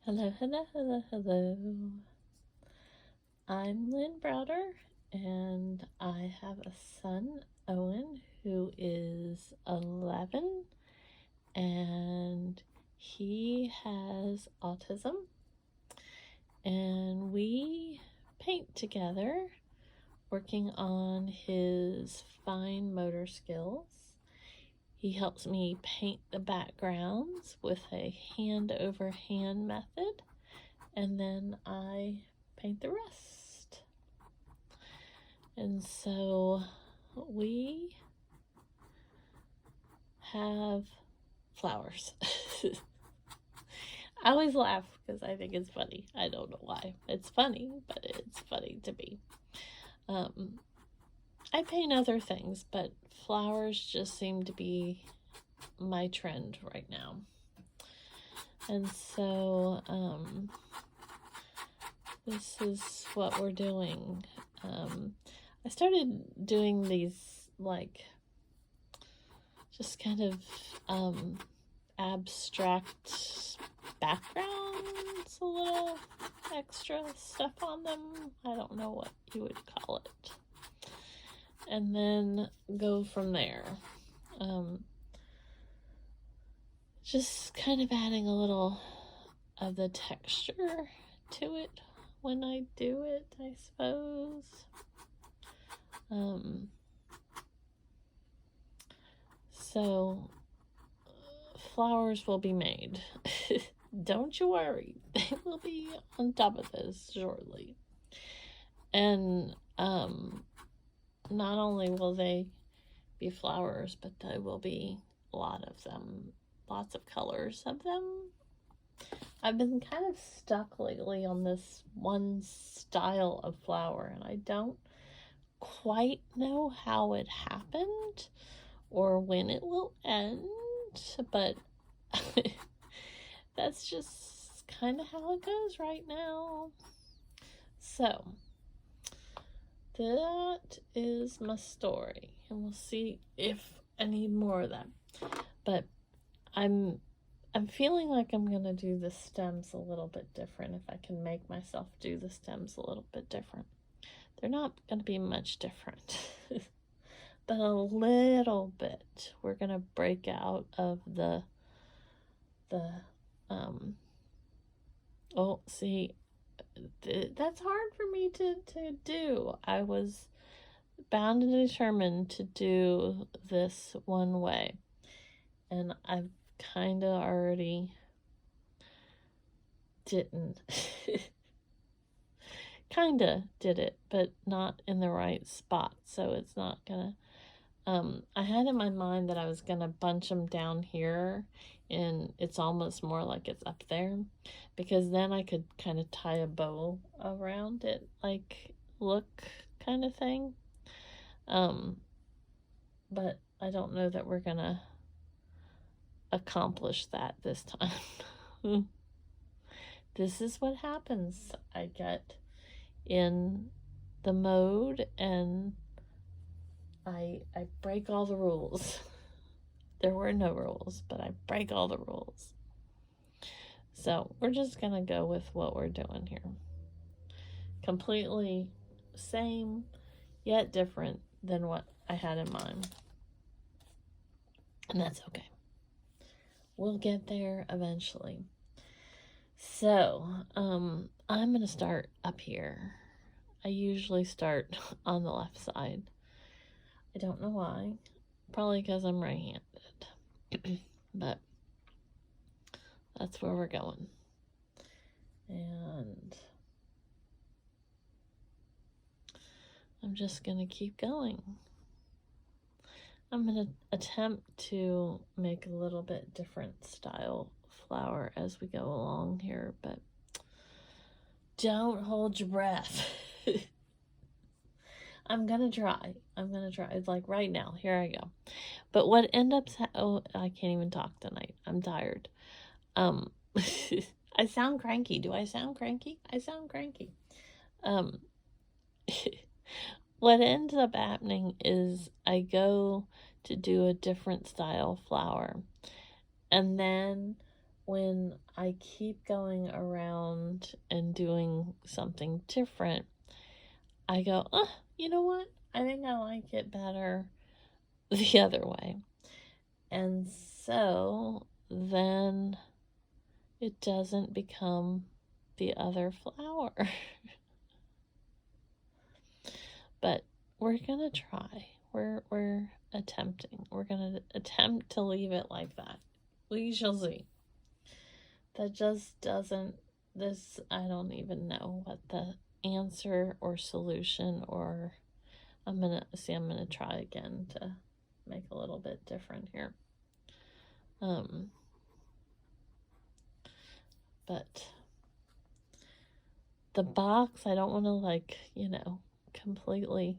Hello, hello, hello, hello. I'm Lynn Browder, and I have a son, Owen, who is 11, and he has autism. And we paint together, working on his fine motor skills. He helps me paint the backgrounds with a hand over hand method, and then I paint the rest. And so we have flowers. I always laugh because I think it's funny. I don't know why. It's funny, but it's funny to me. I paint other things, but flowers just seem to be my trend right now. And so this is what we're doing. I started doing these just kind of abstract backgrounds, a little extra stuff on them. I don't know what you would call it. And then go from there. Just kind of adding a little of the texture to it when I do it, I suppose. So flowers will be made. Don't you worry. They will be on top of this shortly. And not only will they be flowers, but there will be a lot of them, lots of colors of them. I've been kind of stuck lately on this one style of flower, and I don't quite know how it happened or when it will end, but that's just kind of how it goes right now. So that is my story, and we'll see if I need more of that. But I'm feeling like I'm gonna do the stems a little bit different. If I can make myself do the stems a little bit different. They're not gonna be much different, but a little bit. We're gonna break out of the oh, see, that's hard for me to do. I was bound and determined to do this one way, and I've kind of already didn't. Kind of did it, but not in the right spot, so it's not gonna. I had in my mind that I was gonna bunch them down here, and it's almost more like it's up there, because then I could kind of tie a bow around it, like look kind of thing. But I don't know that we're gonna accomplish that this time. This is what happens. I get in the mode and I break all the rules. There were no rules, but I break all the rules. So we're just gonna go with what we're doing here. Completely same, yet different than what I had in mind. And that's okay. We'll get there eventually. So, I'm gonna start up here. I usually start on the left side. I don't know why. Probably because I'm right-handed. But that's where we're going. And I'm just going to keep going. I'm going to attempt to make a little bit different style flower as we go along here, but don't hold your breath. I'm gonna try. It's like right now. Here I go. But what ends up... oh, I can't even talk tonight. I'm tired. I sound cranky. Do I sound cranky? I sound cranky. What ends up happening is I go to do a different style flower, and then when I keep going around and doing something different, I go, you know what? I think I like it better the other way. And so then it doesn't become the other flower. But we're gonna try. We're attempting. We're gonna attempt to leave it like that. We shall see. That just doesn't, this, I don't even know what the answer or solution, or I'm gonna try again to make a little bit different here. But the box, I don't want to, like, completely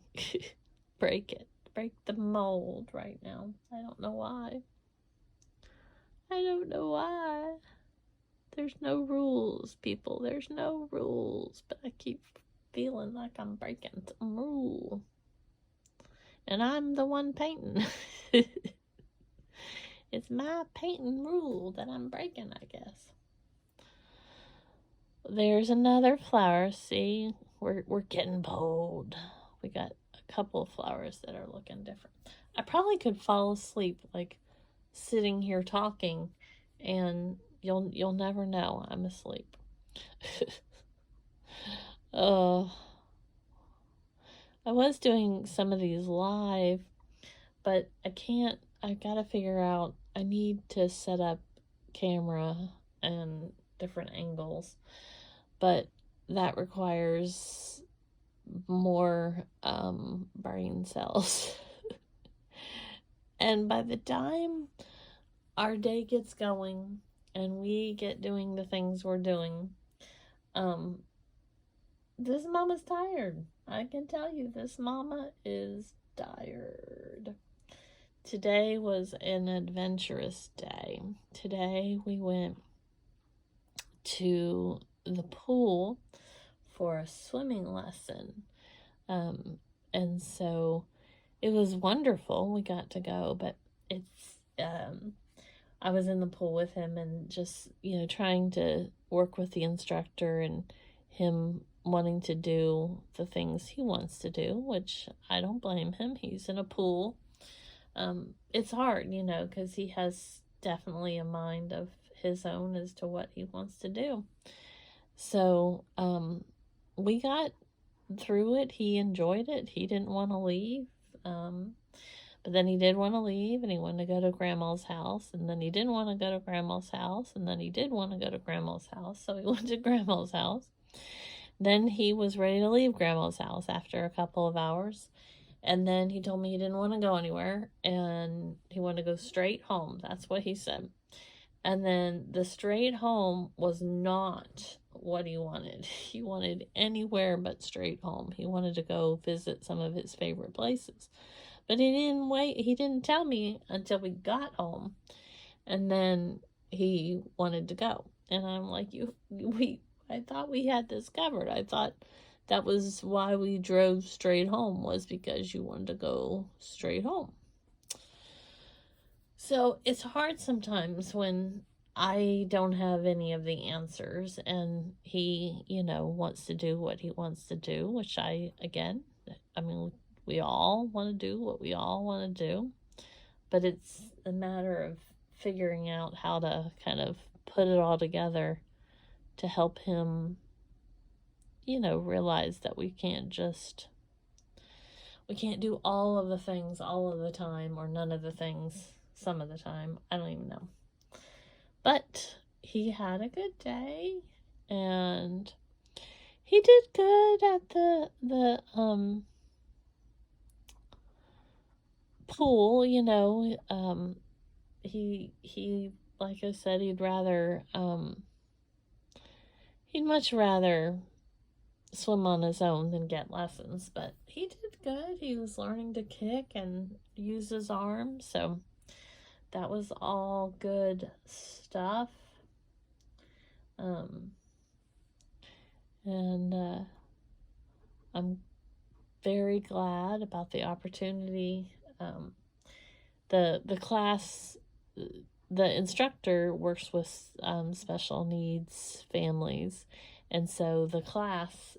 break the mold right now. I don't know why. There's no rules, people. There's no rules. But I keep feeling like I'm breaking some rule. And I'm the one painting. It's my painting rule that I'm breaking, I guess. There's another flower. See, we're getting bold. We got a couple of flowers that are looking different. I probably could fall asleep, like sitting here talking, and you'll never know I'm asleep. I was doing some of these live, but I can't. I gotta figure out. I need to set up camera and different angles, but that requires more brain cells. And by the time our day gets going and we get doing the things we're doing, this mama's tired. I can tell you, this mama is tired. Today was an adventurous day. Today we went to the pool for a swimming lesson. And so it was wonderful. We got to go, but I was in the pool with him and just, trying to work with the instructor and him wanting to do the things he wants to do, which I don't blame him. He's in a pool. It's hard, because he has definitely a mind of his own as to what he wants to do. So, we got through it. He enjoyed it. He didn't want to leave. But then he did want to leave, and he wanted to go to Grandma's house, and then he didn't want to go to Grandma's house, and then he did want to go to Grandma's house, so he went to Grandma's house. Then he was ready to leave Grandma's house after a couple of hours, and then he told me he didn't want to go anywhere, and he wanted to go straight home. That's what he said. And then the straight home was not what he wanted. He wanted anywhere but straight home. He wanted to go visit some of his favorite places. But he didn't tell me until we got home. And then he wanted to go. And I'm like, I thought we had this covered. I thought that was why we drove straight home, was because you wanted to go straight home. So it's hard sometimes when I don't have any of the answers and he, wants to do what he wants to do, which we all want to do what we all want to do, but it's a matter of figuring out how to kind of put it all together to help him, realize that we can't do all of the things all of the time, or none of the things some of the time. I don't even know. But he had a good day, and he did good at the pool, he like I said, he'd much rather swim on his own than get lessons, but he did good. He was learning to kick and use his arms, so that was all good stuff. And I'm very glad about the opportunity. The class the instructor works with special needs families, and so the class,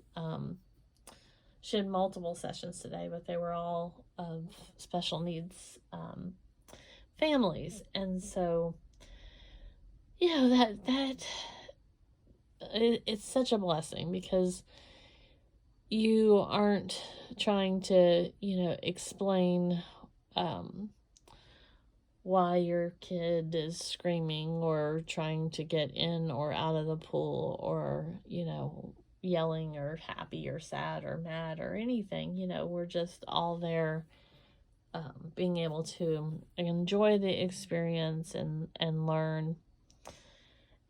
she had multiple sessions today, but they were all of special needs families, and so it's such a blessing because you aren't trying to explain why your kid is screaming or trying to get in or out of the pool, or yelling or happy or sad or mad or anything. We're just all there, being able to enjoy the experience and learn.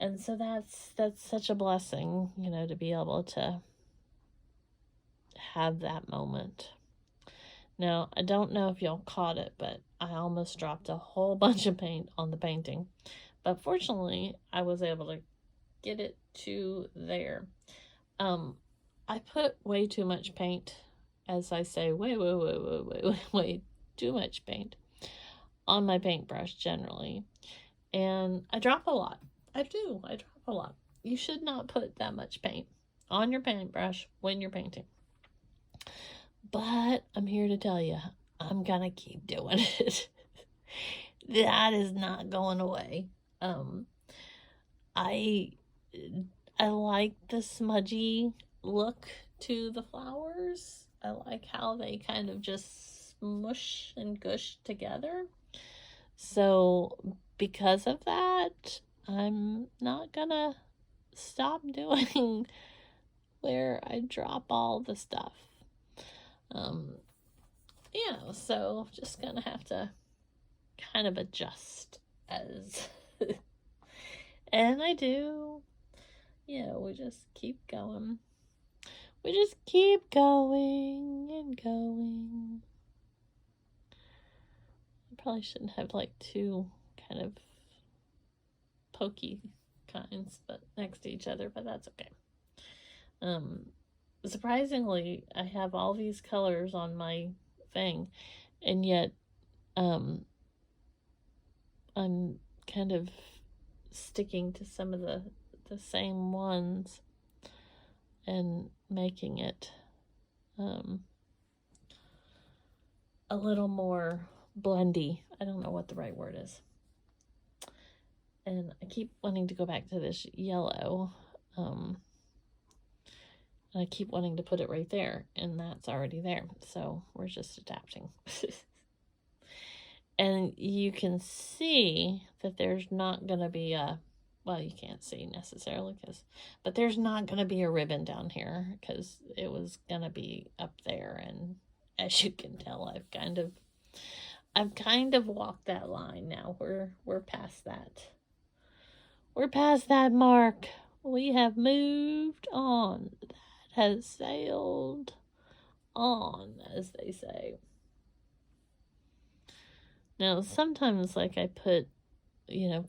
And so that's such a blessing, to be able to have that moment. Now, I don't know if y'all caught it, but I almost dropped a whole bunch of paint on the painting. But fortunately, I was able to get it to there. I put way too much paint, as I say, way too much paint on my paintbrush generally. And I drop a lot. I drop a lot. You should not put that much paint on your paintbrush when you're painting. But I'm here to tell you, I'm gonna keep doing it. That is not going away. I like the smudgy look to the flowers. I like how they kind of just smush and gush together. So because of that, I'm not gonna stop doing where I drop all the stuff. So just gonna have to kind of adjust as and I do. We just keep going. We just keep going and going. I probably shouldn't have like two kind of pokey kinds but next to each other, but that's okay. Surprisingly, I have all these colors on my thing, and yet I'm kind of sticking to some of the same ones and making it a little more blendy. I don't know what the right word is. And I keep wanting to go back to this yellow. And I keep wanting to put it right there, and that's already there. So we're just adapting. And you can see that there's not going to be well, you can't see necessarily, but there's not going to be a ribbon down here because it was going to be up there. And as you can tell, I've kind of walked that line now. We're past that. We're past that mark. We have moved on. That has sailed on, as they say. Now, sometimes, like, I put,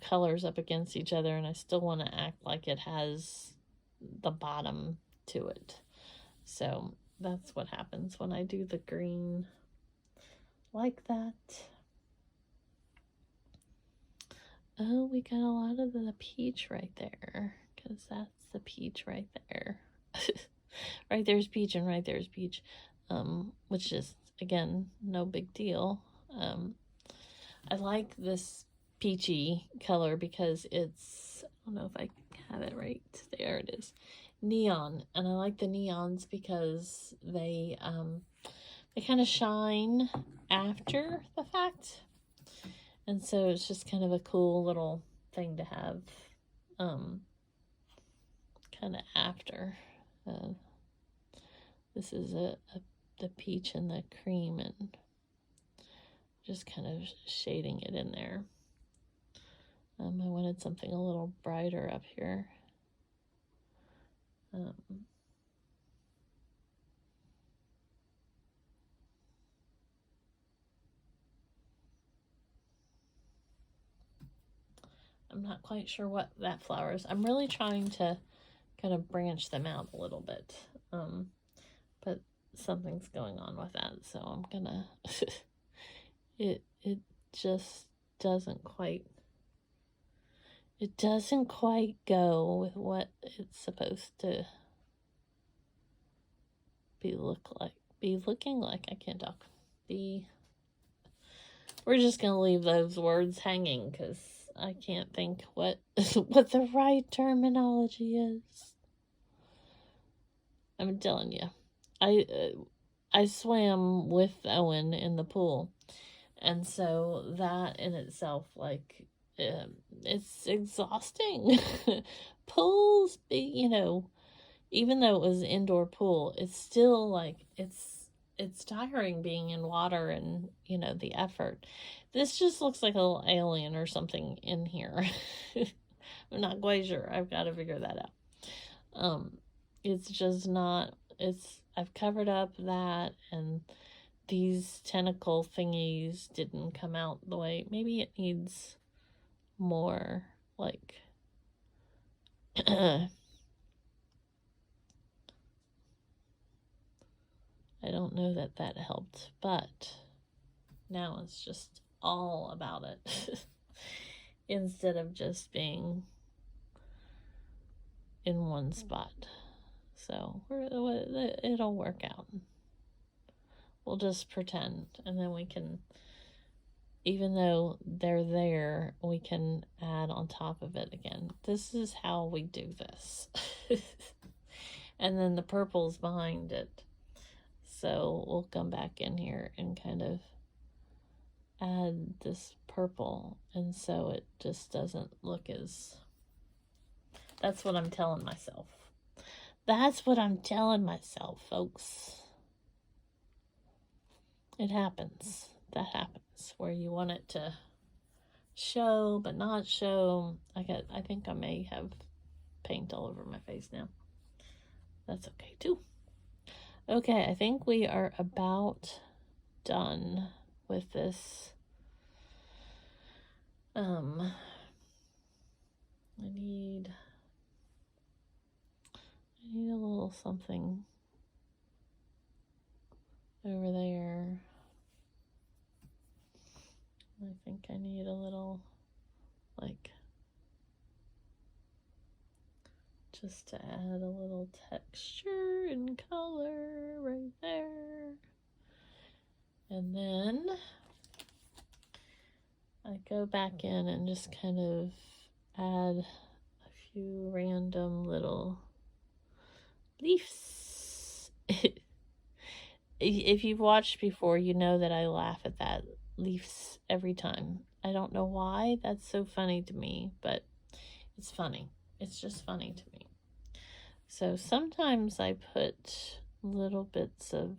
colors up against each other, and I still want to act like it has the bottom to it. So that's what happens when I do the green like that. Oh, we got a lot of the peach right there, because that's the peach right there. Right there's peach, and right there's peach, which is, again, no big deal. I like this peachy color because it's, I don't know if I have it right, there it is, neon. And I like the neons because they kind of shine after the fact, and so it's just kind of a cool little thing to have kind of after. This is the peach and the cream, and just kind of shading it in there. I wanted something a little brighter up here. I'm not quite sure what that flower is. I'm really trying to kind of branch them out a little bit. But something's going on with that, so I'm gonna it just doesn't quite it doesn't quite go with what it's supposed to be looking like. I can't talk. We're just gonna leave those words hanging because I can't think what what the right terminology is. I'm telling you, I swam with Owen in the pool, and so that in itself, like, it's exhausting. Pools, even though it was an indoor pool, it's still like it's tiring being in water and the effort. This just looks like a little alien or something in here. I'm not quite sure. I've got to figure that out. It's just not. I've covered up that, and these tentacle thingies didn't come out the way. Maybe it needs more, like. I don't know that helped, but now it's just all about it instead of just being in one spot. So it'll work out. We'll just pretend, and then we can, even though they're there, we can add on top of it again. This is how we do this. And then the purple's behind it. So we'll come back in here and kind of add this purple, and so it just doesn't look as... That's what I'm telling myself. That's what I'm telling myself, folks. It happens. That happens where you want it to show but not show. I think I may have paint all over my face now. That's okay too. Okay, I think we are about done with this. I need a little something over there. I think I need a little, like, just to add a little texture and color right there. And then I go back in and just kind of add a few random little leaves. If you've watched before, you know that I laugh at that, leaves, every time. I don't know why that's so funny to me, but it's funny. It's just funny to me. So sometimes I put little bits of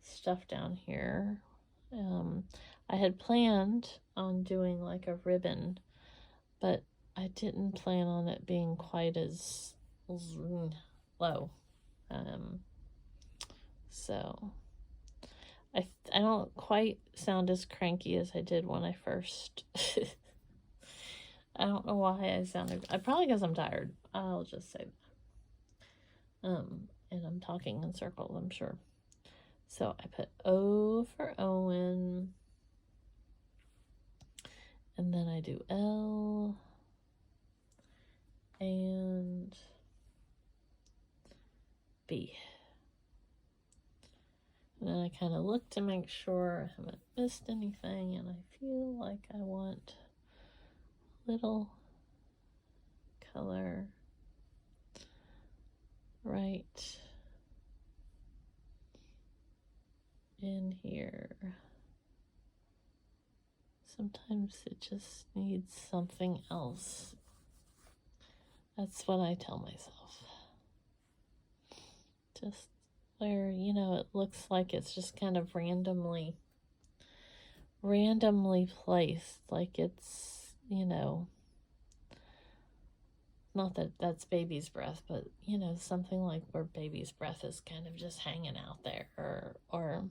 stuff down here. I had planned on doing like a ribbon, but I didn't plan on it being quite as low. So I don't quite sound as cranky as I did when I first. I don't know why I sounded. Probably because I'm tired. I'll just say that. And I'm talking in circles, I'm sure. So I put O for Owen. And then I do L. And B. And then I kind of look to make sure I haven't missed anything, and I feel like I want little color right in here. Sometimes it just needs something else. That's what I tell myself. Just where, it looks like it's just kind of randomly placed. Like it's, not that that's baby's breath, but, something like where baby's breath is kind of just hanging out there, or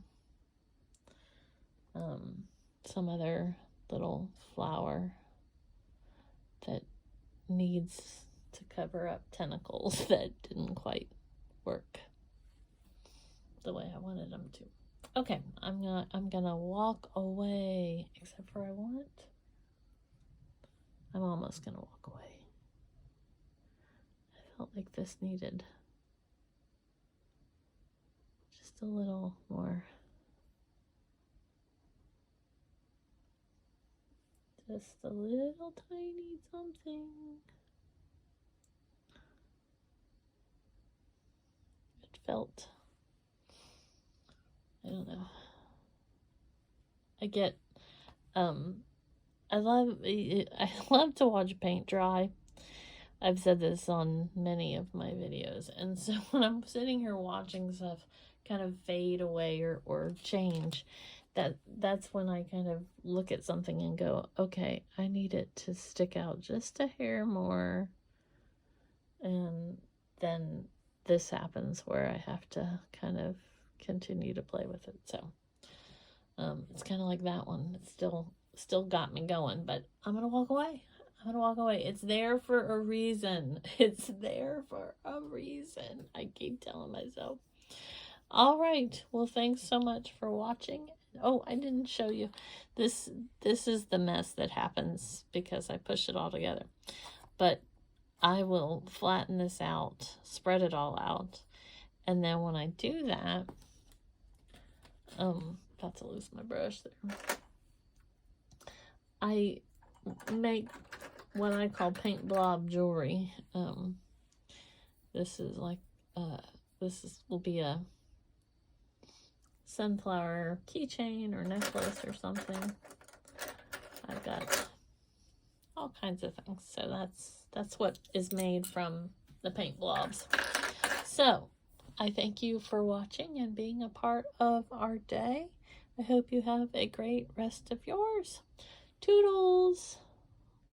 some other little flower that needs to cover up tentacles that didn't quite work the way I wanted them to. Okay, I'm gonna walk away, except for I want I'm almost gonna walk away. I felt like this needed just a little more. Just a little tiny something. It felt, I don't know. I get, I love to watch paint dry. I've said this on many of my videos. And so when I'm sitting here watching stuff kind of fade away or change, that's when I kind of look at something and go, okay, I need it to stick out just a hair more. And then this happens where I have to kind of continue to play with it. So it's kind of like that one. It's still got me going, but I'm gonna walk away. I'm gonna walk away. It's there for a reason. It's there for a reason. I keep telling myself. All right. Well, thanks so much for watching. Oh, I didn't show you. This is the mess that happens because I push it all together. But I will flatten this out, spread it all out, and then when I do that, about to lose my brush there. I make what I call paint blob jewelry. This is like will be a sunflower keychain or necklace or something. I've got all kinds of things. So that's what is made from the paint blobs. So I thank you for watching and being a part of our day. I hope you have a great rest of yours. Toodles!